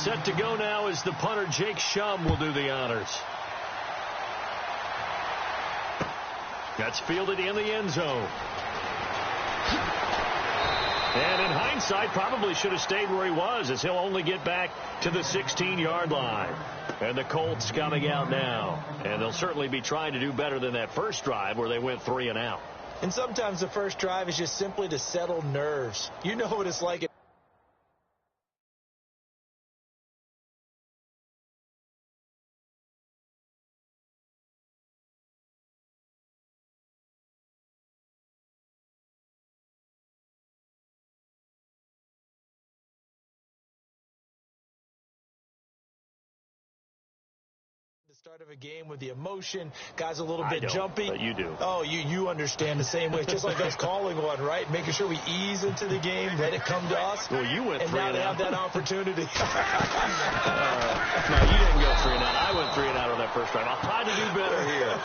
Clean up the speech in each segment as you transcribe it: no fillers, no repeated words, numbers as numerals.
Set to go now as the punter, Jake Shum, will do the honors. That's fielded in the end zone. And in hindsight, probably should have stayed where he was, as he'll only get back to the 16-yard line. And the Colts coming out now. And they'll certainly be trying to do better than that first drive where they went 3 and out. And sometimes the first drive is just simply to settle nerves. You know what it's like. The start of a game with the emotion, guys a little bit jumpy. But you do. Oh, you understand the same way. It's just like us calling one, right? Making sure we ease into the game, let it come to us. Well, you went 3 and out. And now they have that opportunity. No, you didn't go 3 and out. I went 3 and out on that first drive. I'll try to do better here.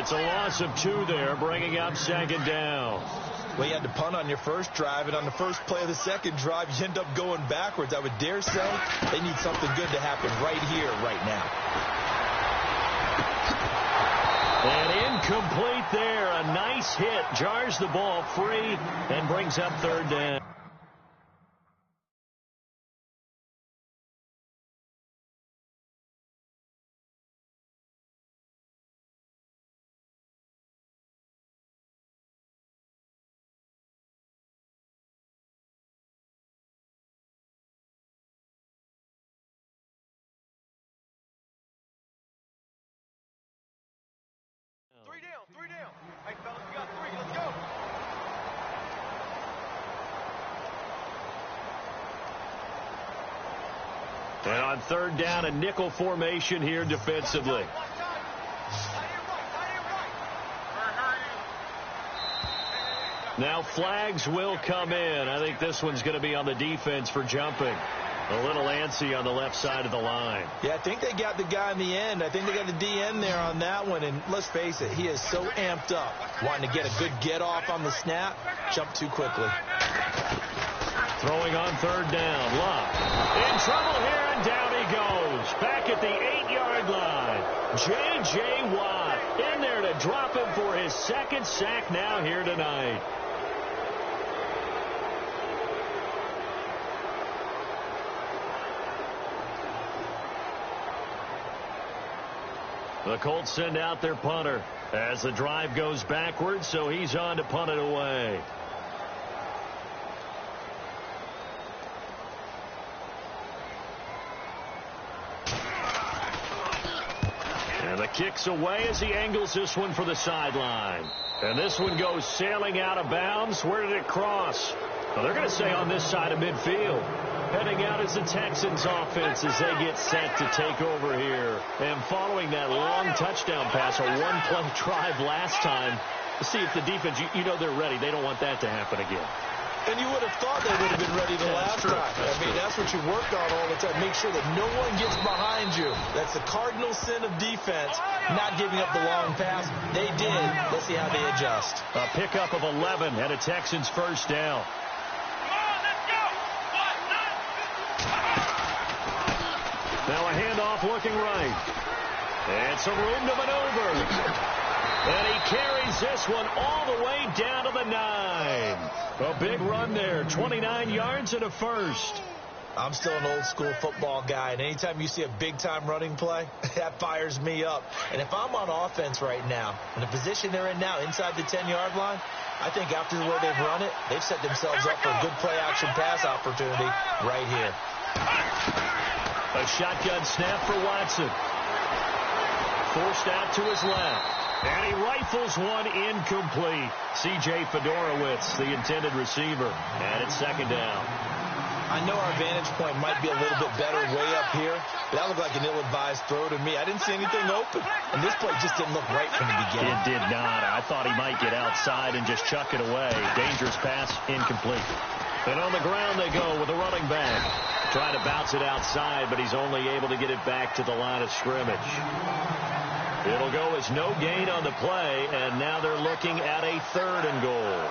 It's a loss of 2 there, bringing up second down. Well, you had to punt on your first drive, and on the first play of the second drive, you end up going backwards. I would dare say they need something good to happen right here, right now. And incomplete there. A nice hit. Jars the ball free and brings up third down. Three down. Hey, fellas, we got 3. Let's go. And on third down, a nickel formation here defensively. Now flags will come in. I think this one's going to be on the defense for jumping. A little antsy on the left side of the line. Yeah, I think they got the guy in the end. I think they got the DN there on that one. And let's face it, he is so amped up, wanting to get a good get-off on the snap, jump too quickly. Throwing on third down. Love in trouble here, and down he goes. Back at the 8-yard line. J.J. Watt in there to drop him for his second sack now here tonight. The Colts send out their punter as the drive goes backwards, so he's on to punt it away. And the kick's away as he angles this one for the sideline. And this one goes sailing out of bounds. Where did it cross? Well, they're going to say on this side of midfield. Heading out is the Texans offense as they get set to take over here. And following that long touchdown pass, a one-play drive last time, to see if the defense, you know they're ready. They don't want that to happen again. And you would have thought they would have been ready the last time. I mean, that's what you work on all the time. Make sure that no one gets behind you. That's the cardinal sin of defense, not giving up the long pass. They did. Let's see how they adjust. A pickup of 11 and a Texans first down. Now a handoff looking right. And some room to maneuver. And he carries this one all the way down to the 9. A big run there. 29 yards and a first. I'm still an old-school football guy, and anytime you see a big-time running play, that fires me up. And if I'm on offense right now, in the position they're in now, inside the 10-yard line, I think after the way they've run it, they've set themselves up for a good play-action pass opportunity right here. A shotgun snap for Watson. Forced out to his left. And he rifles one incomplete. C.J. Fedorowicz, the intended receiver. And it's second down. I know our vantage point might be a little bit better way up here, but that looked like an ill-advised throw to me. I didn't see anything open, and this play just didn't look right from the beginning. It did not. I thought he might get outside and just chuck it away. Dangerous pass, incomplete. And on the ground they go with a running back. Trying to bounce it outside, but he's only able to get it back to the line of scrimmage. It'll go as no gain on the play, and now they're looking at a 3rd and goal.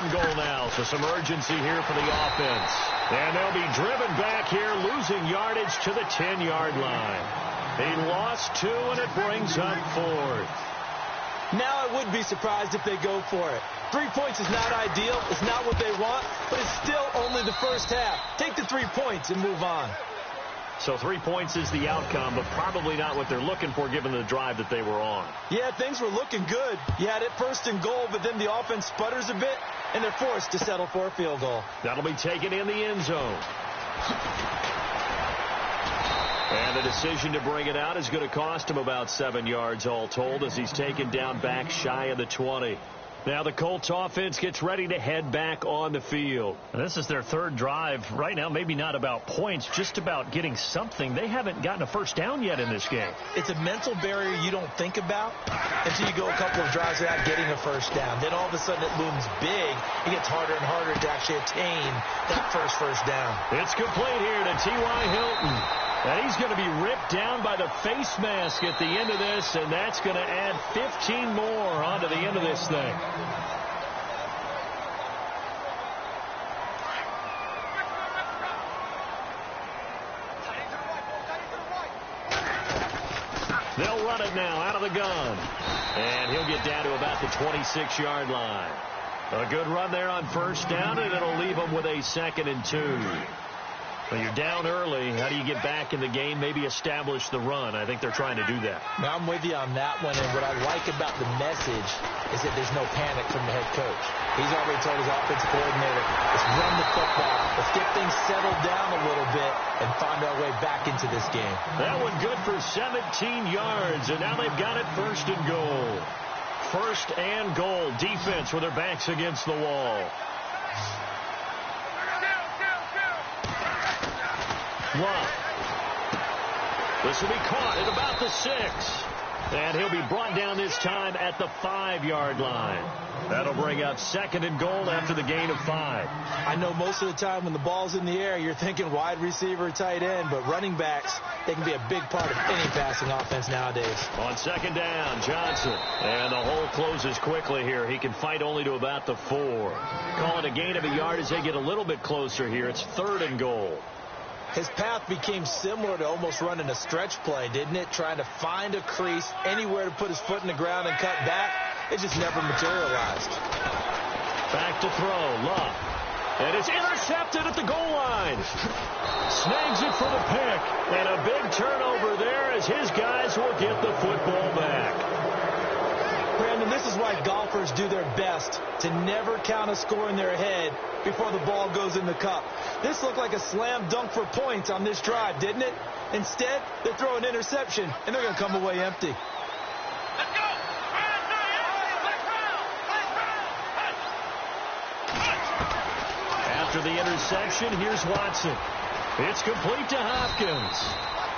and goal now, so some urgency here for the offense. And they'll be driven back here, losing yardage to the 10-yard line. He lost 2, and it brings up 4th. Now I would be surprised if they go for it. 3 points is not ideal. It's not what they want, but it's still only the first half. Take the 3 points and move on. So 3 points is the outcome, but probably not what they're looking for given the drive that they were on. Yeah, things were looking good. You had it 1st and goal, but then the offense sputters a bit, and they're forced to settle for a field goal. That'll be taken in the end zone. And the decision to bring it out is going to cost him about 7 yards all told as he's taken down back shy of the 20. Now the Colts offense gets ready to head back on the field. This is their 3rd drive. Right now, maybe not about points, just about getting something. They haven't gotten a first down yet in this game. It's a mental barrier you don't think about until you go a couple of drives without getting a first down. Then all of a sudden it looms big. It gets harder and harder to actually attain that first down. It's complete here to T.Y. Hilton. And he's going to be ripped down by the face mask at the end of this, and that's going to add 15 more onto the end of this thing. They'll run it now out of the gun. And he'll get down to about the 26-yard line. A good run there on first down, and it'll leave him with a 2nd and 2. Well, you're down early. How do you get back in the game? Maybe establish the run. I think they're trying to do that. Now, I'm with you on that one, and what I like about the message is that there's no panic from the head coach. He's already told his offensive coordinator, let's run the football. Let's get things settled down a little bit and find our way back into this game. That one good for 17 yards, and now they've got it 1st and goal. 1st and goal. Defense with their backs against the wall. Love. This will be caught at about the 6. And he'll be brought down this time at the 5-yard line. That'll bring up 2nd and goal after the gain of 5. I know most of the time when the ball's in the air, you're thinking wide receiver, tight end, but running backs, they can be a big part of any passing offense nowadays. On 2nd down, Johnson. And the hole closes quickly here. He can fight only to about the 4. Call it a gain of a yard as they get a little bit closer here. It's 3rd and goal. His path became similar to almost running a stretch play, didn't it? Trying to find a crease, anywhere to put his foot in the ground and cut back. It just never materialized. Back to throw, Love. And it's intercepted at the goal line. Snags it for the pick. And a big turnover there as his guys will get the football back. Brandon, this is why golfers do their best to never count a score in their head before the ball goes in the cup. This looked like a slam dunk for points on this drive, didn't it? Instead, they throw an interception, and they're going to come away empty. Let's go! After the interception, here's Watson. It's complete to Hopkins.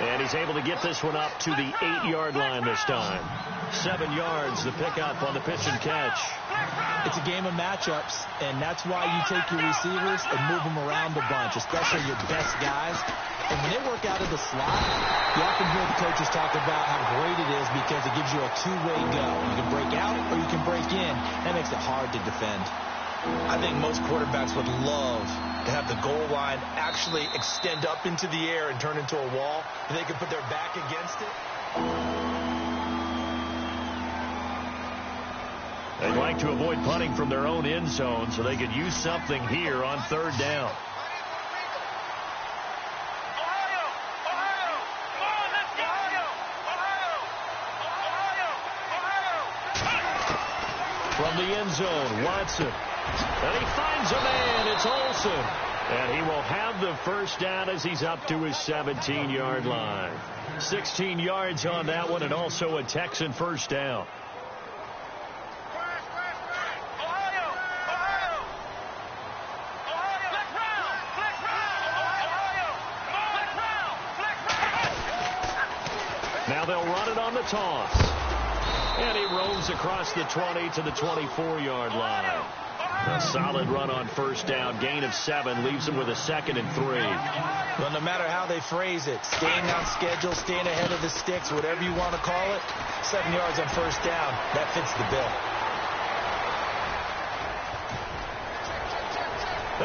And he's able to get this one up to the 8-yard line this time. 7 yards, the pickup on the pitch and catch. It's a game of matchups, and that's why you take your receivers and move them around a bunch, especially your best guys. And when they work out of the slot, you often hear the coaches talk about how great it is because it gives you a two-way go. You can break out or you can break in. That makes it hard to defend. I think most quarterbacks would love to have the goal line actually extend up into the air and turn into a wall, and they can put their back against it. They'd like to avoid punting from their own end zone so they could use something here on 3rd down. From the end zone, Watson. And he finds a man. It's Olsen. And he will have the first down as he's up to his 17-yard line. 16 yards on that one, and also a Texan first down. Now they'll run it on the toss. And he roams across the 20 to the 24-yard line. A solid run on first down. Gain of 7 leaves him with a 2nd and 3. Well, no matter how they phrase it, staying on schedule, staying ahead of the sticks, whatever you want to call it, 7 yards on first down, that fits the bill.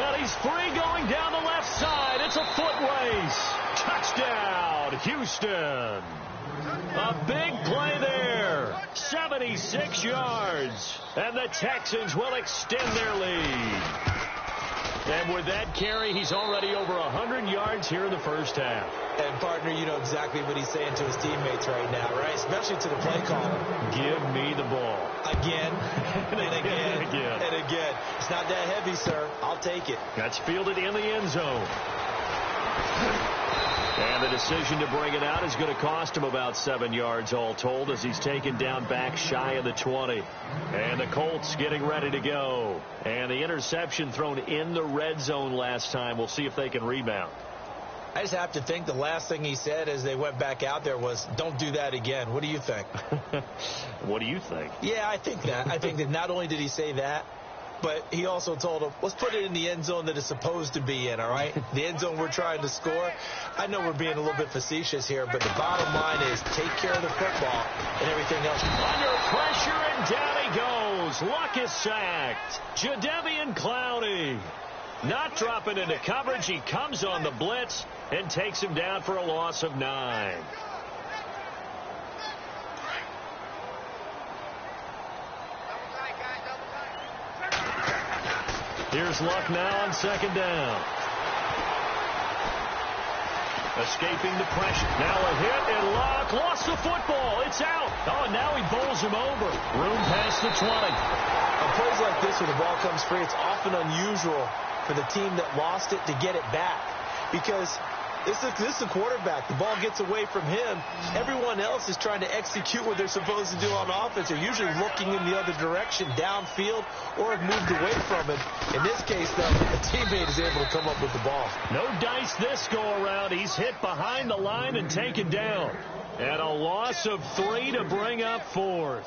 And he's free going down the left side. It's a foot race. Touchdown, Houston. A big play there. 76 yards. And the Texans will extend their lead. And with that carry, he's already over 100 yards here in the first half. And, partner, you know exactly what he's saying to his teammates right now, right? Especially to the play caller. Give me the ball. Again, and again, and again. It's not that heavy, sir. I'll take it. That's fielded in the end zone. And the decision to bring it out is going to cost him about 7 yards all told as he's taken down back shy of the 20. And the Colts getting ready to go. And the interception thrown in the red zone last time. We'll see if they can rebound. I just have to think the last thing he said as they went back out there was, don't do that again. What do you think? What do you think? Yeah, I think that. I think that not only did he say that, but he also told him, let's put it in the end zone that it's supposed to be in, all right? The end zone we're trying to score. I know we're being a little bit facetious here, but the bottom line is take care of the football and everything else. Under pressure, and down he goes. Luck is sacked. Jadeveon Clowney not dropping into coverage. He comes on the blitz and takes him down for a loss of 9. Here's Luck now on second down. Escaping the pressure. Now a hit, and Luck lost the football. It's out. Oh, and now he bowls him over. Room past the 20. On plays like this where the ball comes free, it's often unusual for the team that lost it to get it back. Because this is the quarterback. The ball gets away from him. Everyone else is trying to execute what they're supposed to do on offense. They're usually looking in the other direction, downfield, or have moved away from him. In this case, though, a teammate is able to come up with the ball. No dice this go-around. He's hit behind the line and taken down. And a loss of 3 to bring up 4th.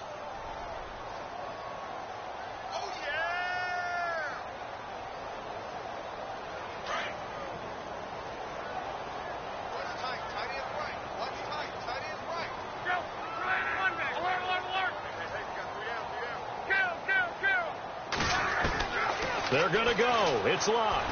They're going to go. It's Luck.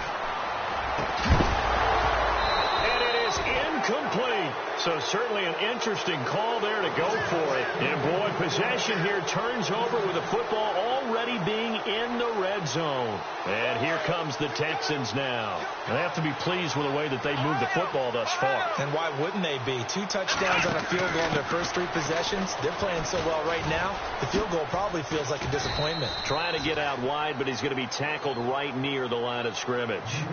And it is incomplete. So certainly an interesting call there to go for it. And boy, possession here turns over with the football already being in the red zone. And here comes the Texans now. And they have to be pleased with the way that they moved the football thus far. And why wouldn't they be? 2 touchdowns on a field goal in their first 3 possessions. They're playing so well right now, the field goal probably feels like a disappointment. Trying to get out wide, but he's going to be tackled right near the line of scrimmage.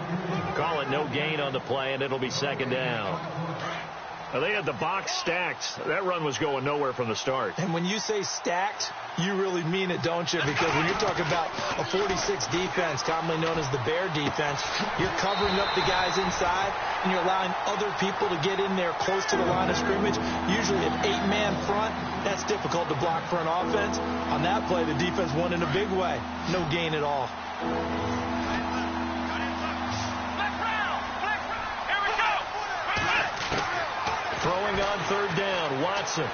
Call it no gain on the play, and it'll be second down. Now, they had the box stacked. That run was going nowhere from the start. And when you say stacked, you really mean it, don't you? Because when you're talking about a 46 defense, commonly known as the Bear defense, you're covering up the guys inside, and you're allowing other people to get in there close to the line of scrimmage. Usually an 8-man front, that's difficult to block for an offense. On that play, the defense won in a big way. No gain at all. Throwing on third down, Watson. And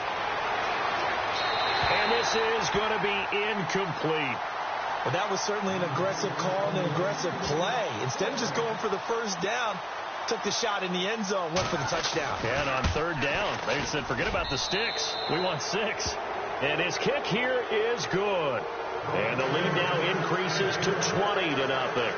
this is going to be incomplete. Well, that was certainly an aggressive call and an aggressive play. Instead of just going for the first down, took the shot in the end zone, went for the touchdown. And on third down, they said, forget about the sticks. We want 6. And his kick here is good. And the lead now increases to 20-0.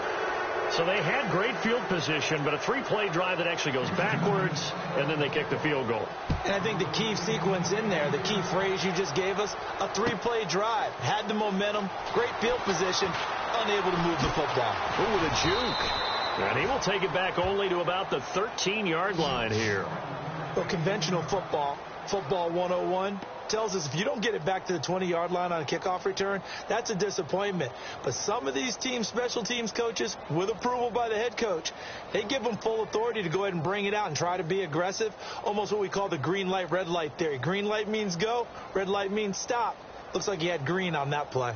So they had great field position, but a 3-play drive that actually goes backwards, and then they kick the field goal. And I think the key sequence in there, the key phrase you just gave us, a 3-play drive. Had the momentum, great field position, unable to move the football. Ooh, the juke. And he will take it back only to about the 13-yard line here. Well, conventional football 101, tells us if you don't get it back to the 20-yard line on a kickoff return, that's a disappointment. But some of these teams, special teams coaches, with approval by the head coach, they give them full authority to go ahead and bring it out and try to be aggressive, almost what we call the green light, red light theory. Green light means go, red light means stop. Looks like he had green on that play.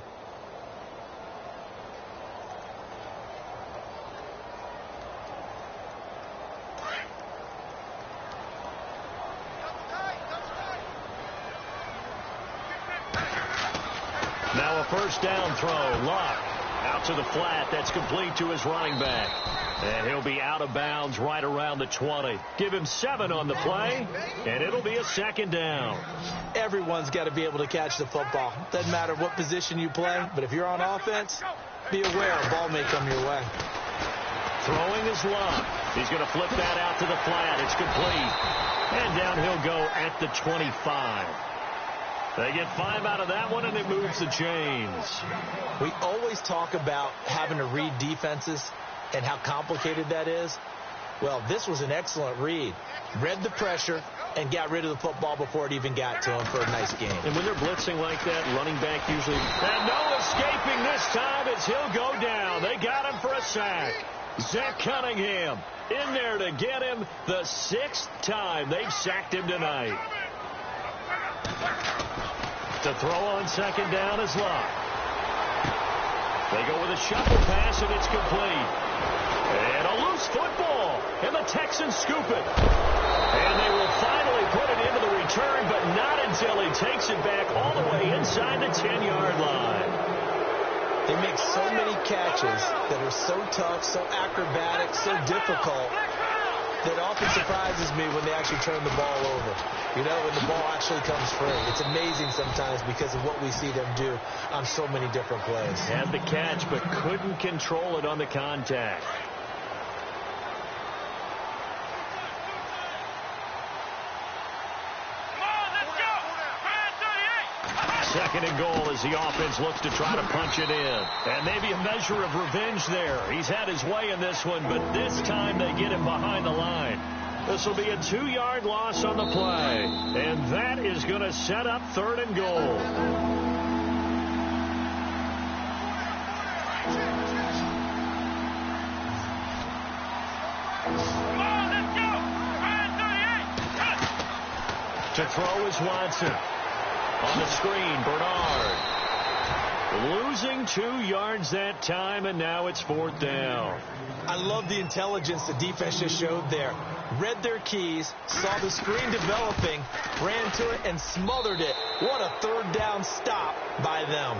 Now a first down throw. Luck out to the flat. That's complete to his running back. And he'll be out of bounds right around the 20. Give him 7 on the play, and it'll be a second down. Everyone's got to be able to catch the football. Doesn't matter what position you play, but if you're on offense, be aware a ball may come your way. Throwing is Love. He's going to flip that out to the flat. It's complete. And down he'll go at the 25. They get 5 out of that one, and it moves the chains. We always talk about having to read defenses and how complicated that is. Well, this was an excellent read. Read the pressure and got rid of the football before it even got to him for a nice game. And when they're blitzing like that, running back usually... And no escaping this time as he'll go down. They got him for a sack. Zach Cunningham in there to get him the 6th time they've sacked him tonight. To throw on second down is Love. They go with a shuffle pass, and it's complete. And a loose football, and the Texans scoop it. And they will finally put it into the return, but not until he takes it back all the way inside the 10-yard line. They make so many catches that are so tough, so acrobatic, so difficult, that often surprises me when they actually turn the ball over. You know, when the ball actually comes free. It's amazing sometimes because of what we see them do on so many different plays. Had the catch, but couldn't control it on the contact. Second and goal as the offense looks to try to punch it in. And maybe a measure of revenge there. He's had his way in this one, but this time they get him behind the line. This will be a 2-yard loss on the play. And that is going to set up 3rd and goal. To throw is Watson. On the screen, Bernard. Losing 2 yards that time, and now it's 4th down. I love the intelligence the defense just showed there. Read their keys, saw the screen developing, ran to it, and smothered it. What a 3rd down stop by them.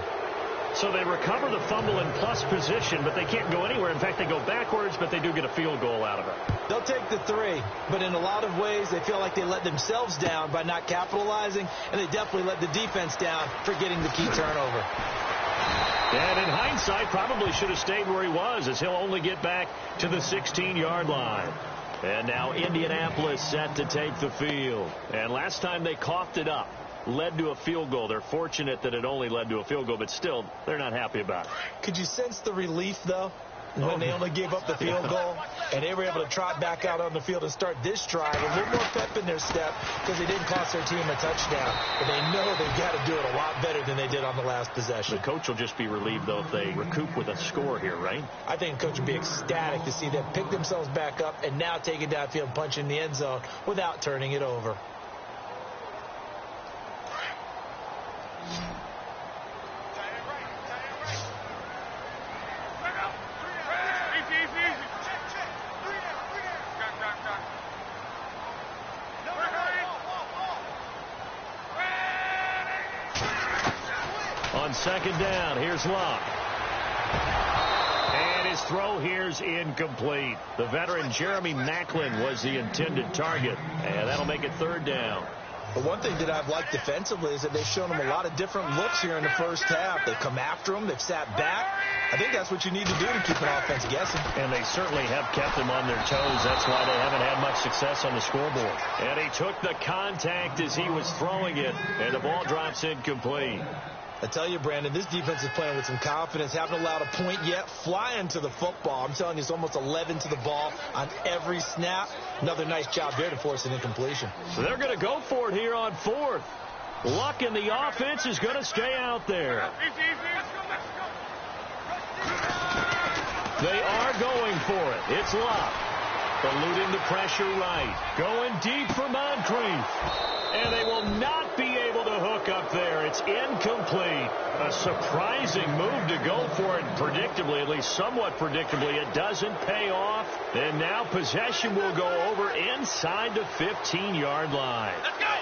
So they recover the fumble in plus position, but they can't go anywhere. In fact, they go backwards, but they do get a field goal out of it. They'll take the 3, but in a lot of ways, they feel like they let themselves down by not capitalizing, and they definitely let the defense down for getting the key turnover. And in hindsight, probably should have stayed where he was, as he'll only get back to the 16-yard line. And now Indianapolis set to take the field. And last time they coughed it up, led to a field goal. They're fortunate that it only led to a field goal, but still, they're not happy about it. Could you sense the relief, though, when they only gave up the field goal, and they were able to trot back out on the field and start this drive a little more pep in their step because they didn't cost their team a touchdown, but they know they've got to do it a lot better than they did on the last possession. The coach will just be relieved, though, if they recoup with a score here, right? I think the coach would be ecstatic to see them pick themselves back up and now take it downfield and punch in the end zone without turning it over. On second down, here's Love. And his throw here's incomplete. The veteran Jeremy Maclin was the intended target. And that'll make it 3rd down. But one thing that I've liked defensively is that they've shown them a lot of different looks here in the first half. They've come after them. They've sat back. I think that's what you need to do to keep an offense guessing. And they certainly have kept them on their toes. That's why they haven't had much success on the scoreboard. And he took the contact as he was throwing it. And the ball drops incomplete. I tell you, Brandon, this defense is playing with some confidence. Haven't allowed a point yet. Flying to the football. I'm telling you, it's almost 11 to the ball on every snap. Another nice job there to force an incompletion. So they're going to go for it here on 4th. Luck in the offense is going to stay out there. They are going for it. It's Luck. Eluding the pressure right. Going deep for Moncrief. And they will not be able to hook up there. It's incomplete. A surprising move to go for it predictably, at least somewhat predictably. It doesn't pay off. And now possession will go over inside the 15-yard line. Let's go!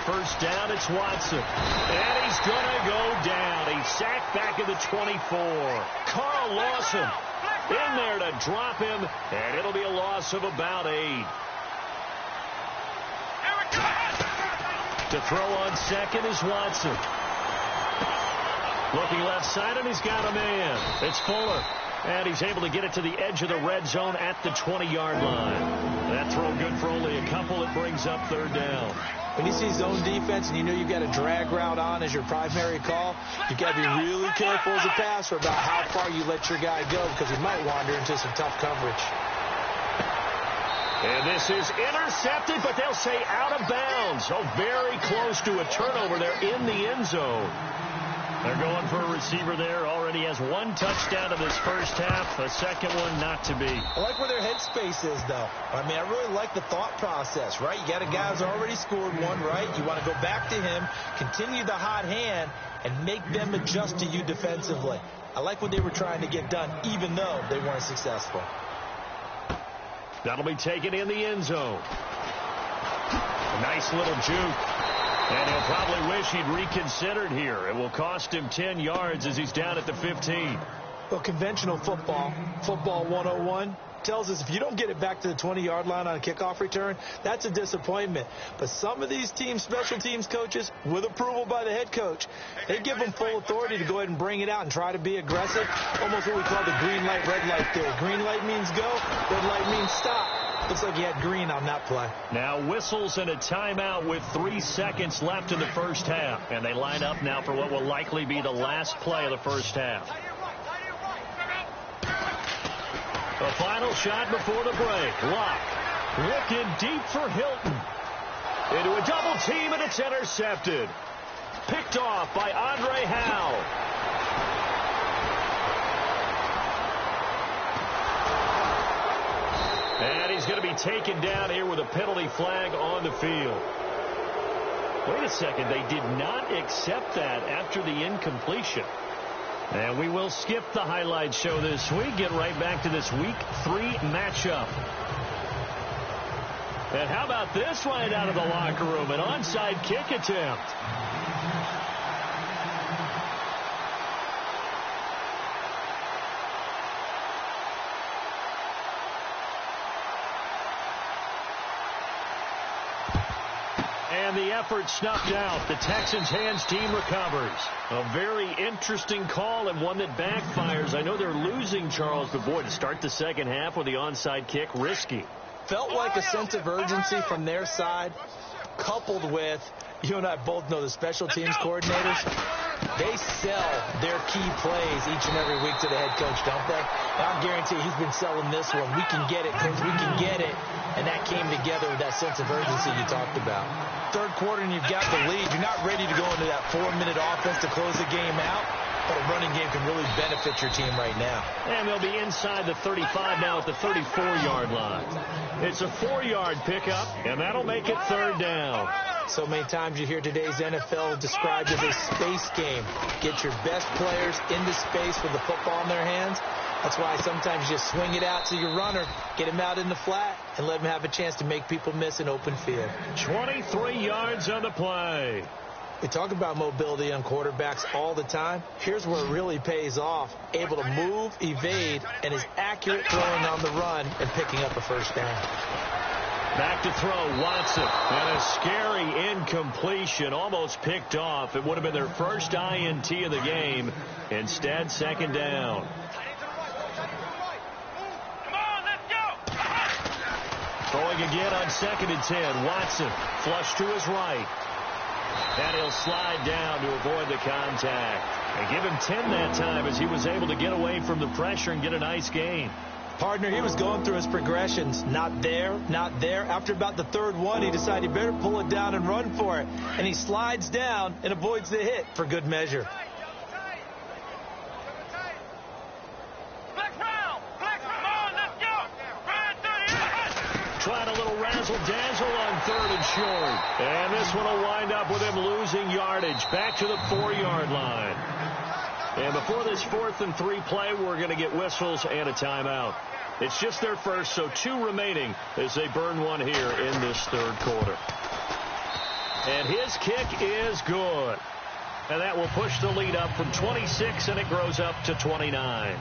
first down. It's Watson. And he's going to go down. He's sacked back at the 24. Carl Lawson in there to drop him, and it'll be a loss of about 8. To throw on second is Watson. Looking left side, and he's got a man. It's Fuller. And he's able to get it to the edge of the red zone at the 20-yard line. That throw good for only a couple. It brings up third down. When you see zone defense and you know you've got a drag route on as your primary call, you've got to be really careful as a passer about how far you let your guy go because he might wander into some tough coverage. And this is intercepted, but they'll say out of bounds. So very close to a turnover there in the end zone. They're going for a receiver there. Already has one touchdown in this first half. A second one not to be. I like where their headspace is, though. I mean, I really like the thought process, right? You got a guy who's already scored one, right? You want to go back to him, continue the hot hand, and make them adjust to you defensively. I like what they were trying to get done, even though they weren't successful. That'll be taken in the end zone. A nice little juke. And he'll probably wish he'd reconsidered here. It will cost him 10 yards as he's down at the 15. Well, conventional football 101, tells us if you don't get it back to the 20-yard line on a kickoff return, that's a disappointment. But some of these teams, special teams coaches, with approval by the head coach, they give them full authority to go ahead and bring it out and try to be aggressive. Almost what we call the green light, red light theory. Green light means go, red light means stop. Looks like he had green on that play. Now whistles and a timeout with 3 seconds left in the first half. And they line up now for what will likely be the last play of the first half. A final shot before the break. Locke looking deep for Hilton. Into a double team, and it's intercepted. Picked off by Andre Howe. And he's going to be taken down here with a penalty flag on the field. Wait a second. They did not accept that after the incompletion. And we will skip the highlight show this week. Get right back to this Week 3 matchup. And how about this right out of the locker room? An onside kick attempt. And the effort snuffed out. The Texans' hands team recovers. A very interesting call and one that backfires. I know they're losing, Charles, but boy, to start the second half with the onside kick, risky. Felt like a sense of urgency from their side, coupled with, you and I both know the special teams coordinators, they sell their key plays each and every week to the head coach, don't they? And I guarantee he's been selling this one. We can get it, coach, we can get it. And that came together with that sense of urgency you talked about. Third quarter and you've got the lead. You're not ready to go into that 4-minute offense to close the game out. But a running game can really benefit your team right now. And they'll be inside the 35 now at the 34-yard line. It's a 4-yard pickup, and that'll make it third down. So many times you hear today's NFL described as a space game. Get your best players into space with the football in their hands. That's why sometimes you just swing it out to your runner, get him out in the flat, and let him have a chance to make people miss an open field. 23 yards on the play. We talk about mobility on quarterbacks all the time. Here's where it really pays off. Able to move, evade, and is accurate throwing on the run and picking up a first down. Back to throw, Watson. And a scary incompletion, almost picked off. It would have been their first INT of the game. Instead, second down. Throwing again on 2nd and 10. Watson flush to his right. And he'll slide down to avoid the contact. And give him 10 that time as he was able to get away from the pressure and get a nice gain. Partner, he was going through his progressions. Not there, not there. After about the third one, he decided he better pull it down and run for it. And he slides down and avoids the hit for good measure. Trying a little razzle-dazzle on 3rd and short. And this one will wind up with him losing yardage back to the 4-yard line. And before this 4th and 3 play, we're going to get whistles and a timeout. It's just their first, so 2 remaining as they burn one here in this third quarter. And his kick is good. And that will push the lead up from 26, and it grows up to 29.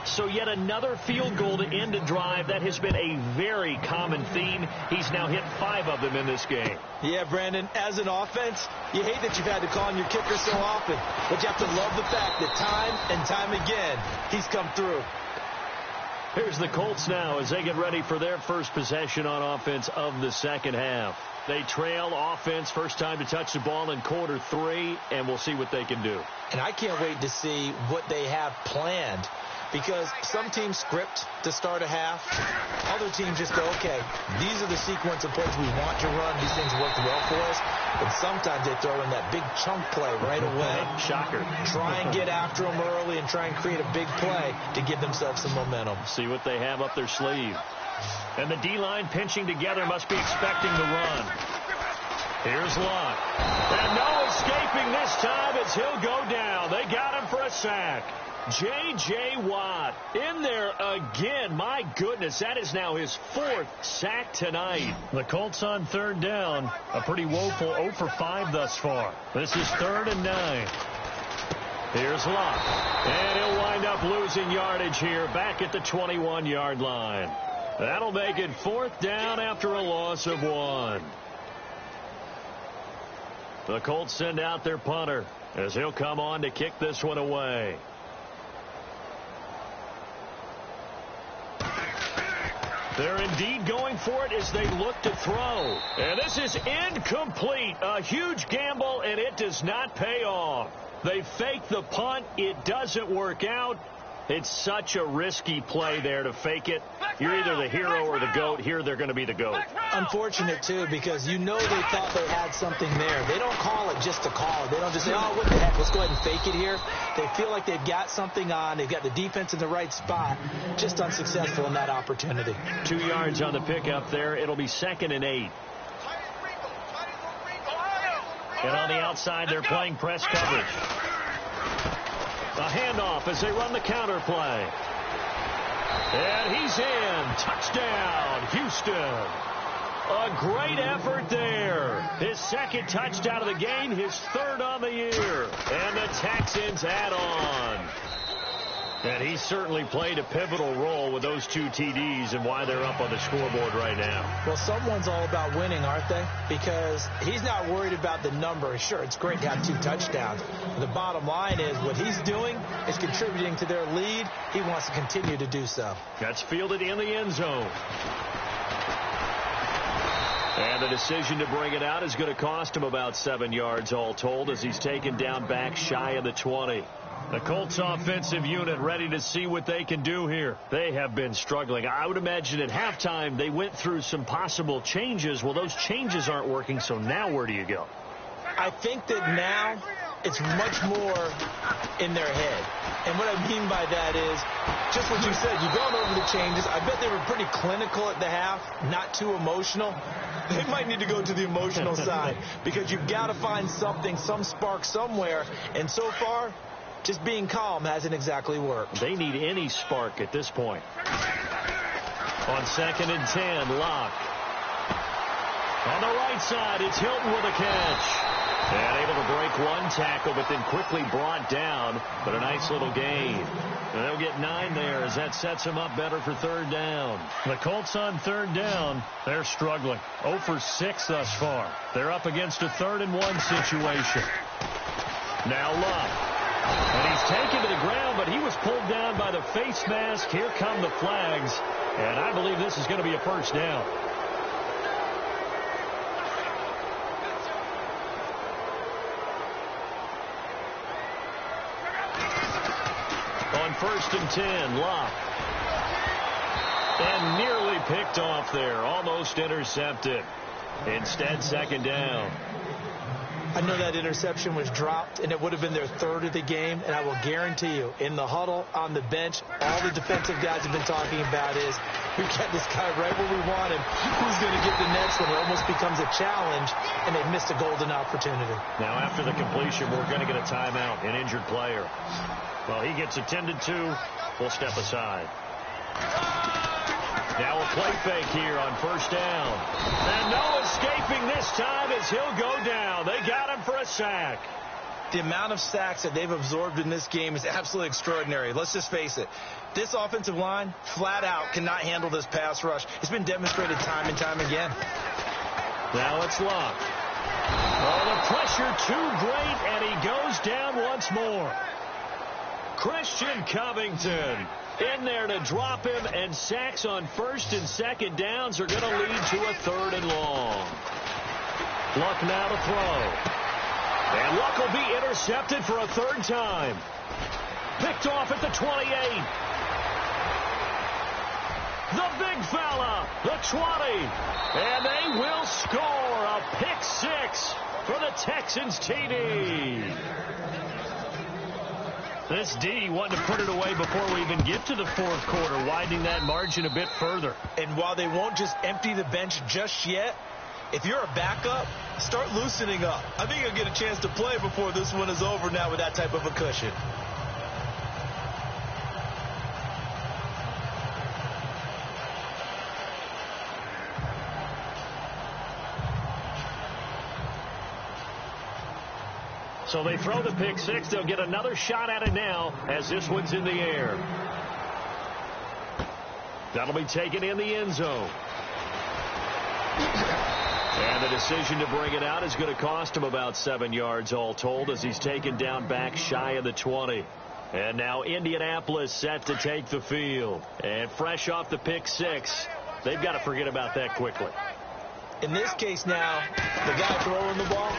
So yet another field goal to end a drive. That has been a very common theme. He's now hit 5 of them in this game. Yeah, Brandon, as an offense, you hate that you've had to call on your kicker so often, but you have to love the fact that time and time again, he's come through. Here's the Colts now as they get ready for their first possession on offense of the second half. They trail offense, first time to touch the ball in quarter 3, and we'll see what they can do. And I can't wait to see what they have planned, because some teams script to start a half. Other teams just go, okay, these are the sequence of plays we want to run. These things work well for us. But sometimes they throw in that big chunk play right away. Shocker. Try and get after them early and try and create a big play to give themselves some momentum. See what they have up their sleeve. And the D-line pinching together must be expecting the run. Here's Luck. And no escaping this time as he'll go down. They got him for a sack. J.J. Watt in there again. My goodness, that is now his 4th sack tonight. The Colts on third down. A pretty woeful 0 for 5 thus far. This is 3rd and 9. Here's Luck. And he'll wind up losing yardage here back at the 21-yard line. That'll make it 4th down after a loss of 1. The Colts send out their punter as he'll come on to kick this one away. They're indeed going for it as they look to throw. And this is incomplete. A huge gamble, and it does not pay off. They fake the punt. It doesn't work out. It's such a risky play there to fake it. You're either the hero or the GOAT. Here they're going to be the GOAT. Unfortunate, too, because you know they thought they had something there. They don't call it just to call it. They don't just say, oh, what the heck, let's go ahead and fake it here. They feel like they've got something on. They've got the defense in the right spot. Just unsuccessful in that opportunity. 2 yards on the pickup there. It'll be 2nd and 8. And on the outside, they're playing press coverage. A handoff as they run the counter play. And he's in. Touchdown, Houston. A great effort there. His 2nd touchdown of the game, his 3rd on the year. And the Texans add on. And he certainly played a pivotal role with those 2 TDs and why they're up on the scoreboard right now. Well, someone's all about winning, aren't they? Because he's not worried about the number. Sure, it's great to have 2 touchdowns. The bottom line is what he's doing is contributing to their lead. He wants to continue to do so. That's fielded in the end zone. And the decision to bring it out is going to cost him about 7 yards all told as he's taken down back shy of the 20. The Colts offensive unit ready to see what they can do here. They have been struggling. I would imagine at halftime they went through some possible changes. Well, those changes aren't working, so now where do you go? I think that now it's much more in their head. And what I mean by that is just what you said. You've gone over the changes. I bet they were pretty clinical at the half, not too emotional. They might need to go to the emotional side because you've got to find something, some spark somewhere. And so far, just being calm hasn't exactly worked. They need any spark at this point. On 2nd and 10, Locke. On the right side, it's Hilton with a catch. And able to break 1 tackle, but then quickly brought down. But a nice little gain. And they'll get 9 there as that sets them up better for 3rd down. The Colts on 3rd down, they're struggling. 0 for 6 thus far. They're up against a 3rd and 1 situation. Now Locke. And he's taken to the ground, but he was pulled down by the face mask. Here come the flags. And I believe this is going to be a 1st down. On 1st and 10, Locke. And nearly picked off there. Almost intercepted. Instead, 2nd down. I know that interception was dropped, and it would have been their 3rd of the game, and I will guarantee you, in the huddle, on the bench, all the defensive guys have been talking about is, we got this guy right where we want him. Who's going to get the next one? It almost becomes a challenge, and they've missed a golden opportunity. Now, after the completion, we're going to get a timeout, an injured player. Well, he gets attended to. We'll step aside. Now a play fake here on first down. And no escaping this time as he'll go down. They got him for a sack. The amount of sacks that they've absorbed in this game is absolutely extraordinary. Let's just face it. This offensive line, flat out, cannot handle this pass rush. It's been demonstrated time and time again. Now it's Luck. Oh, the pressure too great, and he goes down once more. Christian Covington in there to drop him, and sacks on first and second downs are going to lead to a third and long. Luck now to throw. And Luck will be intercepted for a third time. Picked off at the 28. The big fella, the 20. And they will score a pick six for the Texans TD. This D wanted to put it away before we even get to the fourth quarter, widening that margin a bit further. And while they won't just empty the bench just yet, if you're a backup, start loosening up. I think you'll get a chance to play before this one is over now with that type of a cushion. So they throw the pick six. They'll get another shot at it now as this one's in the air. That'll be taken in the end zone. And the decision to bring it out is going to cost him about 7 yards all told as he's taken down back shy of the 20. And now Indianapolis set to take the field. And fresh off the pick six, they've got to forget about that quickly. In this case now, the guy throwing the ball,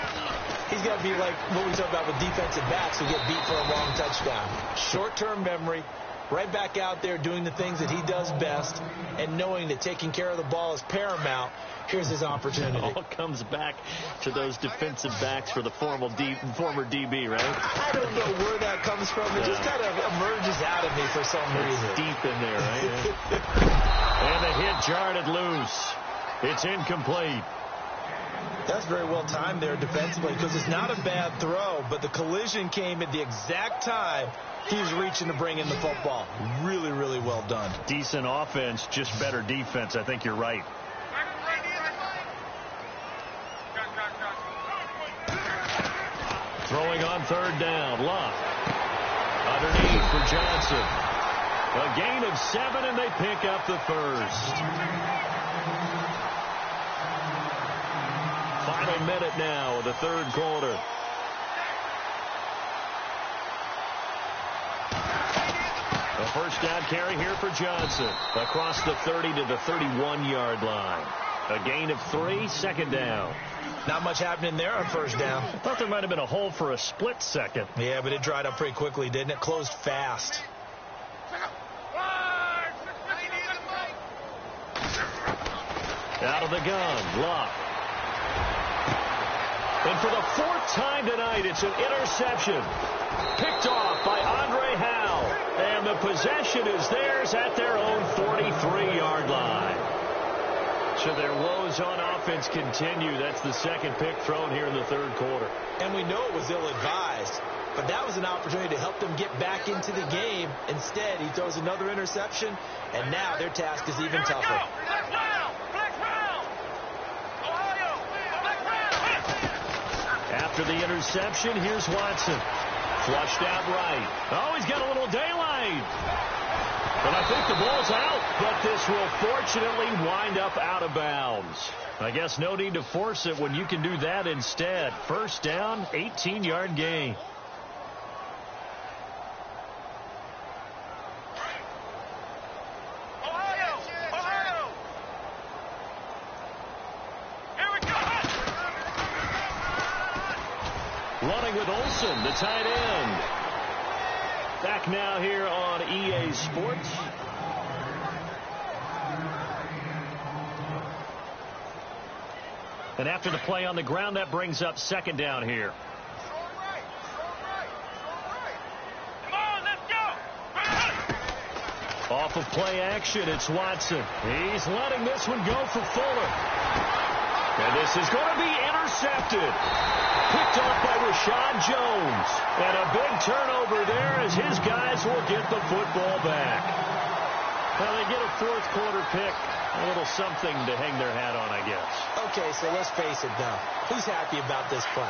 he's got to be like what we talk about with defensive backs who get beat for a long touchdown. Short-term memory, right back out there doing the things that he does best, and knowing that taking care of the ball is paramount. Here's his opportunity. It all comes back to those defensive backs for the former DB, right? I don't know where that comes from. It just kind of emerges out of me for some reason. It's deep in there, right? And the hit jarred it loose. It's incomplete. That's very well timed there defensively because it's not a bad throw, but the collision came at the exact time he was reaching to bring in the football. Really, really well done. Decent offense, just better defense. I think you're right. Throwing on third down. Luck. Underneath for Johnson. A gain of 7, and they pick up the first. Final minute now of the third quarter. A first down carry here for Johnson. Across the 30 to the 31-yard line. A gain of 3, second down. Not much happening there on first down. I thought there might have been a hole for a split second. Yeah, but it dried up pretty quickly, didn't it? Closed fast. Out of the gun, Luck. And for the fourth time tonight, it's an interception. Picked off by Andre Howe. And the possession is theirs at their own 43-yard line. So their woes on offense continue. That's the second pick thrown here in the third quarter. And we know it was ill-advised, but that was an opportunity to help them get back into the game. Instead, he throws another interception, and now their task is even tougher. After the interception, here's Watson. Flushed out right. Oh, he's got a little daylight. But I think the ball's out, but this will fortunately wind up out of bounds. I guess no need to force it when you can do that instead. First down, 18-yard gain. Running with Olsen, the tight end. Back now here on EA Sports. And after the play on the ground, that brings up second down here. Off of play action, it's Watson. He's letting this one go for Fuller. And this is going to be intercepted. Picked off by Rashad Jones. And a big turnover there as his guys will get the football back. Well, they get a fourth quarter pick. A little something to hang their hat on, I guess. Okay, so let's face it now. Who's happy about this play?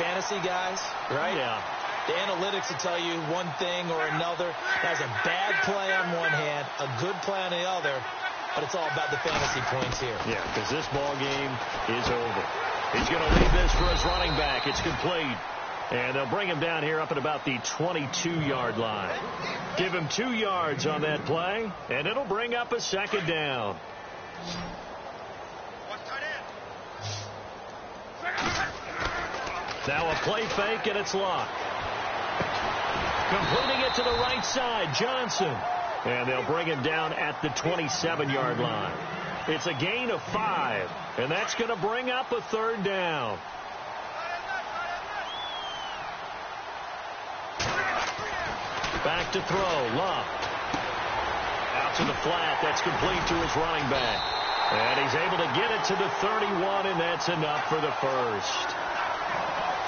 Fantasy guys, right? Yeah. The analytics will tell you one thing or another. That's a bad play on one hand, a good play on the other, but it's all about the fantasy points here. Yeah, because this ball game is over. He's going to leave this for his running back. It's complete. And they'll bring him down here up at about the 22-yard line. Give him 2 yards on that play, and it'll bring up a second down. Now a play fake, and it's locked. Completing it to the right side, Johnson. And they'll bring him down at the 27-yard line. It's a gain of 5, and that's going to bring up a third down. Back to throw, Luck. Out to the flat, that's complete to his running back. And he's able to get it to the 31, and that's enough for the first.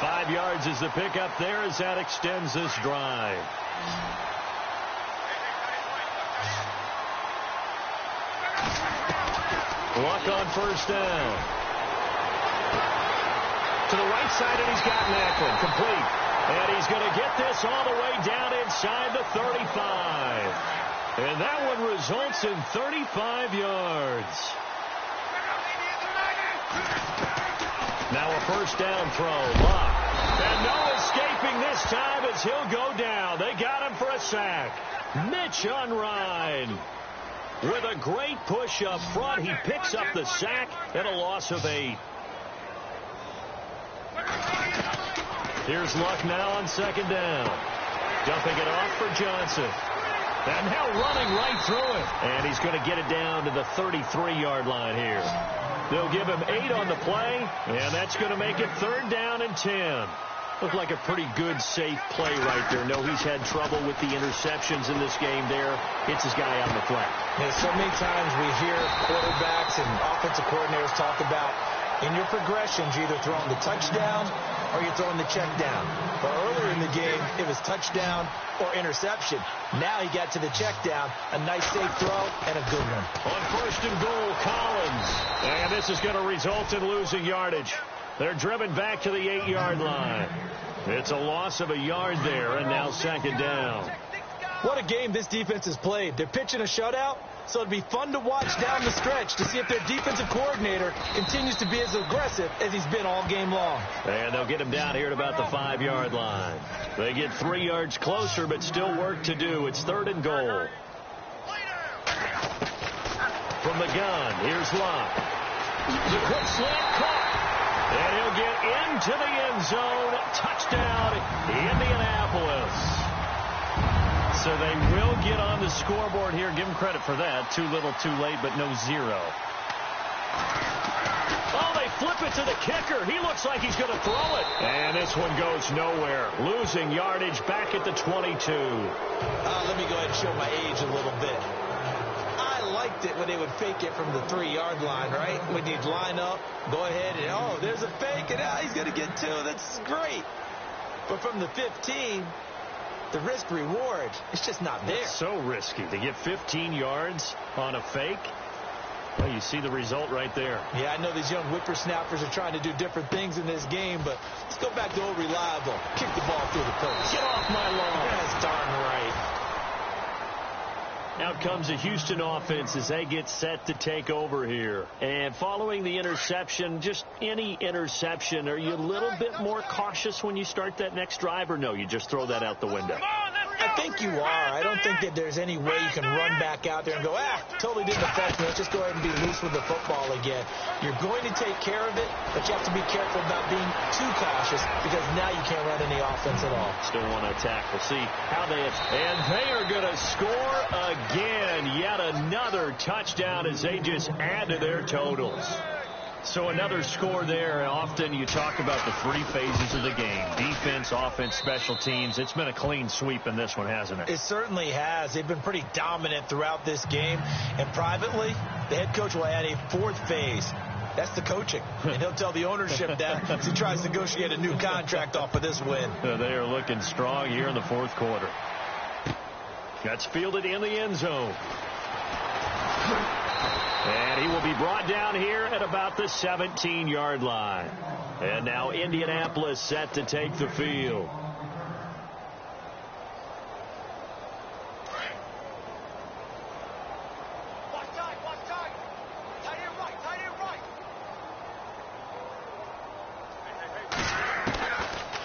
5 yards is the pickup there as that extends this drive. Luck on first down. To the right side, and he's got Macklin. Complete. And he's going to get this all the way down inside the 35. And that one results in 35 yards. Now a first down throw. Luck. And no escaping this time as he'll go down. They got him for a sack. Mitch Unrein. With a great push up front, he picks up the sack and a loss of 8. Here's Luck now on second down. Dumping it off for Johnson. And now running right through it. And he's going to get it down to the 33-yard line here. They'll give him 8 on the play, and that's going to make it third down and 10. Looked like a pretty good, safe play right there. No, he's had trouble with the interceptions in this game there. It's his guy on the flat. Yeah, so many times we hear quarterbacks and offensive coordinators talk about in your progressions, you're either throwing the touchdown or you're throwing the check down. But earlier in the game, it was touchdown or interception. Now he got to the check down, a nice safe throw, and a good one. On first and goal, Collins. And this is going to result in losing yardage. They're driven back to the 8-yard line. It's a loss of a yard there, and now second down. What a game this defense has played. They're pitching a shutout, so it'd be fun to watch down the stretch to see if their defensive coordinator continues to be as aggressive as he's been all game long. And they'll get him down here at about the 5-yard line. They get 3 yards closer, but still work to do. It's third and goal. From the gun, here's Luck. The quick slant caught. And he'll get into the end zone. Touchdown, Indianapolis. So they will get on the scoreboard here. Give them credit for that. Too little, too late, but no 0. Oh, they flip it to the kicker. He looks like he's going to throw it. And this one goes nowhere. Losing yardage back at the 22. Let me go ahead and show my age a little bit. I liked it when they would fake it from the 3-yard line, right? When you'd line up, go ahead and, oh, there's a fake, and he's going to get 2. That's great. But from the 15, the risk-reward, it's just not there. It's so risky to get 15 yards on a fake. Well, you see the result right there. Yeah, I know these young whippersnappers are trying to do different things in this game, but let's go back to old reliable. Kick the ball through the post. Get off my lawn. That's darn right. Out comes the Houston offense as they get set to take over here. And following the interception, just any interception, are you a little bit more cautious when you start that next drive, or no, you just throw that out the window? I think you are. I don't think that there's any way you can run back out there and go, totally didn't affect me. Let's just go ahead and be loose with the football again. You're going to take care of it, but you have to be careful about being too cautious because now you can't run any offense at all. Still want to attack. We'll see how they... And they are going to score again. Yet another touchdown as they just add to their totals. So another score there. Often you talk about the 3 phases of the game. Defense, offense, special teams. It's been a clean sweep in this one, hasn't it? It certainly has. They've been pretty dominant throughout this game. And privately, the head coach will add a 4th phase. That's the coaching. And he'll tell the ownership that as he tries to negotiate a new contract off of this win. They are looking strong here in the 4th quarter. That's fielded in the end zone. And he will be brought down here at about the 17-yard line. And now Indianapolis set to take the field.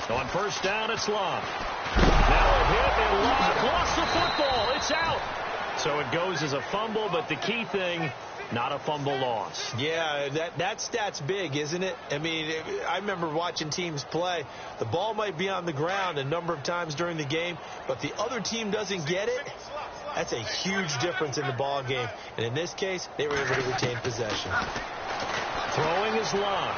On first down, it's Love. Now a hit, and Love lost the football. It's out. So it goes as a fumble, but the key thing, not a fumble loss. Yeah, that stat's big, isn't it? I mean, I remember watching teams play. The ball might be on the ground a number of times during the game, but the other team doesn't get it. That's a huge difference in the ball game. And in this case, they were able to retain possession. Throwing is Love.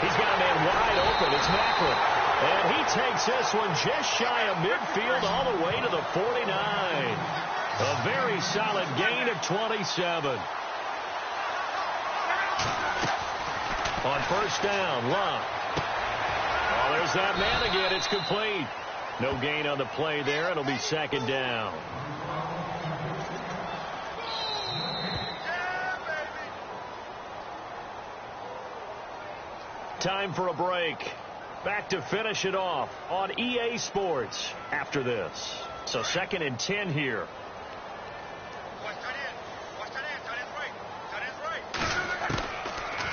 He's got a man wide open. It's Macklin. And he takes this one just shy of midfield all the way to the 49. A very solid gain of 27. On first down, Love. Oh, there's that man again. It's complete. No gain on the play there. It'll be second down. Time for a break. Back to finish it off on EA Sports after this. So 2nd and 10 here.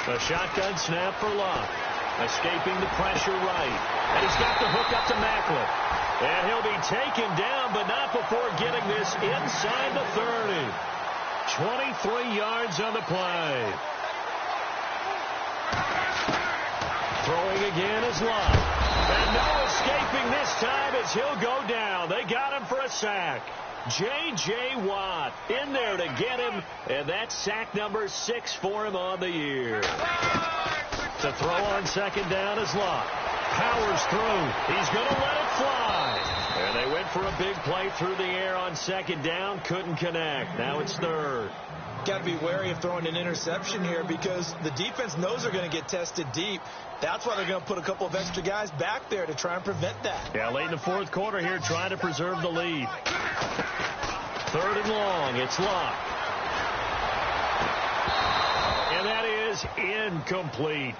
The shotgun snap for Love. Escaping the pressure right. And he's got the hook up to Macklin. And he'll be taken down, but not before getting this inside the 30. 23 yards on the play. Throwing again is Love. And no escaping this time as he'll go down. They got him for a sack. J.J. Watt in there to get him, and that's sack number 6 for him on the year. To throw on second down is Love. Powers through. He's going to let it fly. And they went for a big play through the air on second down. Couldn't connect. Now it's third. Got to be wary of throwing an interception here because the defense knows they're going to get tested deep. That's why they're going to put a couple of extra guys back there to try and prevent that. Yeah, late in the fourth quarter here trying to preserve the lead. Third and long. It's Love. And that is incomplete.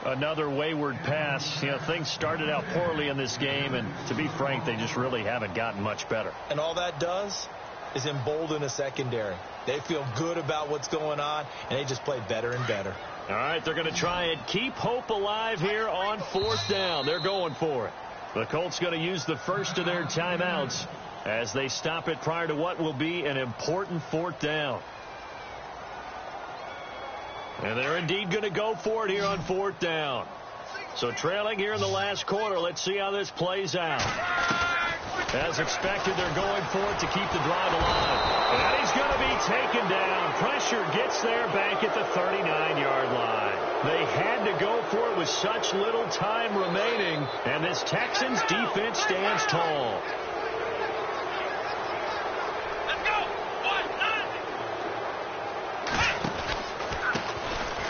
Another wayward pass. You know, things started out poorly in this game, and to be frank, they just really haven't gotten much better. And all that does is embolden a secondary. They feel good about what's going on, and they just play better and better. All right, they're going to try and keep hope alive here on fourth down. They're going for it. The Colts going to use the first of their timeouts as they stop it prior to what will be an important fourth down. And they're indeed going to go for it here on fourth down. So trailing here in the last quarter, let's see how this plays out. As expected, they're going for it to keep the drive alive. And he's going to be taken down. Pressure gets there back at the 39-yard line. They had to go for it with such little time remaining, and this Texans defense stands tall.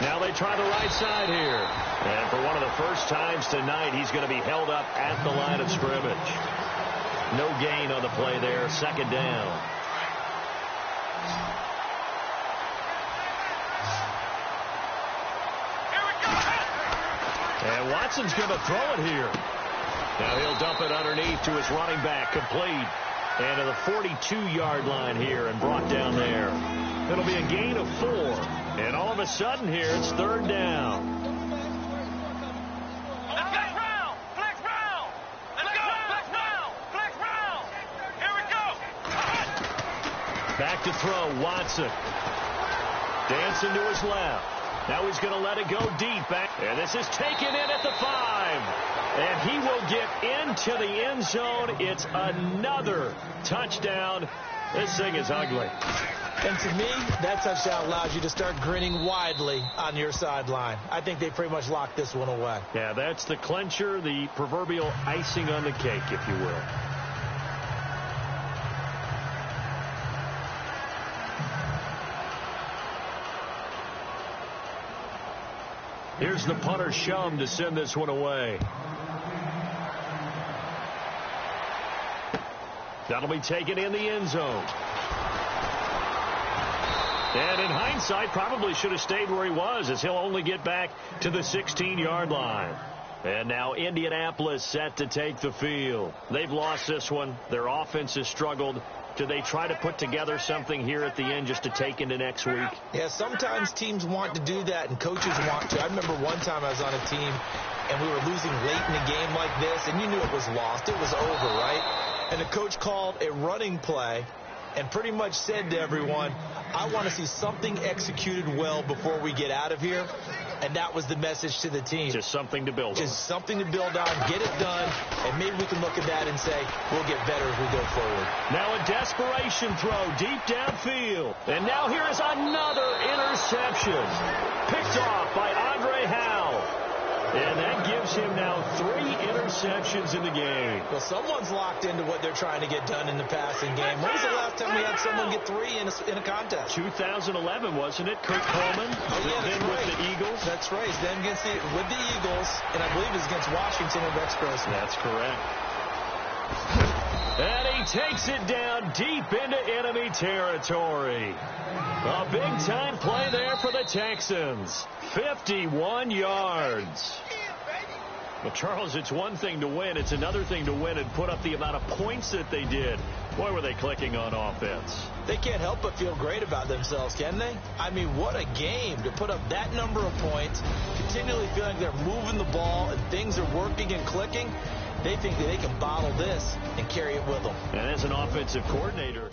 Now they try the right side here. And for one of the first times tonight, he's going to be held up at the line of scrimmage. No gain on the play there. Second down. And Watson's going to throw it here. Now he'll dump it underneath to his running back. Complete. And to the 42-yard line here and brought down there. It'll be a gain of 4. And all of a sudden here, it's third down. Back to throw, Watson. Dancing to his left. Now he's going to let it go deep. Back. And this is taken in at the 5. And he will get into the end zone. It's another touchdown. This thing is ugly. And to me, that touchdown allows you to start grinning widely on your sideline. I think they pretty much locked this one away. Yeah, that's the clincher, the proverbial icing on the cake, if you will. Here's the punter Shum to send this one away. That'll be taken in the end zone. And in hindsight, probably should have stayed where he was, as he'll only get back to the 16-yard line. And now Indianapolis set to take the field. They've lost this one. Their offense has struggled. Do they try to put together something here at the end just to take into next week? Yeah, sometimes teams want to do that and coaches want to. I remember one time I was on a team and we were losing late in a game like this, and you knew it was lost. It was over, right? And the coach called a running play and pretty much said to everyone, I want to see something executed well before we get out of here. And that was the message to the team. Just something to build on. Just something to build on, get it done, and maybe we can look at that and say, we'll get better as we go forward. Now a desperation throw deep downfield. And now here is another interception. Picked off by Andre Howe. And that gives him now 3 interceptions in the game. Well, someone's locked into what they're trying to get done in the passing game. When was the last time we had someone get 3 in a contest? 2011, wasn't it? Kurt Coleman. Oh, yeah, that's right. With the Eagles. That's right. He's then with the Eagles, and I believe it's against Washington and Rex Grossman. That's correct. And he takes it down deep into enemy territory. A big-time play there for the Texans. 51 yards. But, Charles, it's one thing to win. It's another thing to win and put up the amount of points that they did. Boy, were they clicking on offense. They can't help but feel great about themselves, can they? I mean, what a game to put up that number of points, continually feeling they're moving the ball and things are working and clicking. They think that they can bottle this and carry it with them. And as an offensive coordinator,